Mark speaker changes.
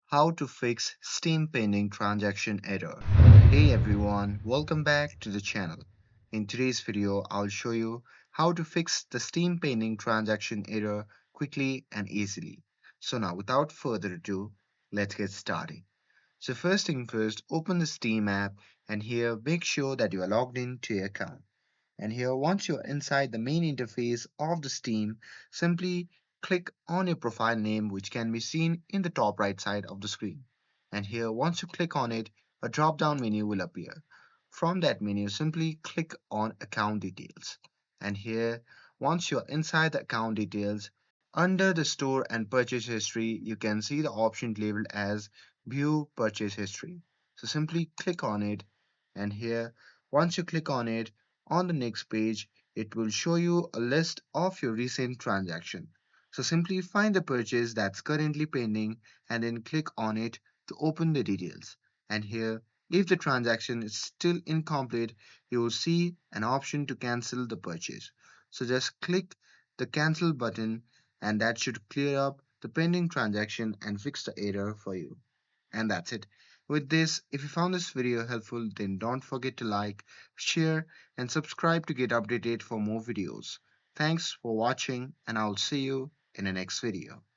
Speaker 1: How to fix Steam pending transaction error. Hey everyone, welcome back to the channel. In today's video, I'll show you how to fix the Steam pending transaction error quickly and easily. So now without further ado, let's get started. So first thing first, open the Steam app and here make sure that you are logged in to your account. And here, once you're inside the main interface of the Steam, simply click on your profile name, which can be seen in the top right side of the screen. And here, once you click on it, a drop down menu will appear. From that menu, simply click on Account Details. And here, once you're inside the account details, under the store and purchase history, you can see the option labeled as View Purchase History. So simply click on it, and here, once you click on it, on the next page, it will show you a list of your recent transaction. So simply find the purchase that's currently pending and then click on it to open the details. And here, if the transaction is still incomplete, you will see an option to cancel the purchase. So just click the cancel button and that should clear up the pending transaction and fix the error for you. And that's it. With this, if you found this video helpful, then don't forget to like, share, and subscribe to get updated for more videos. Thanks for watching, and I'll see you in the next video.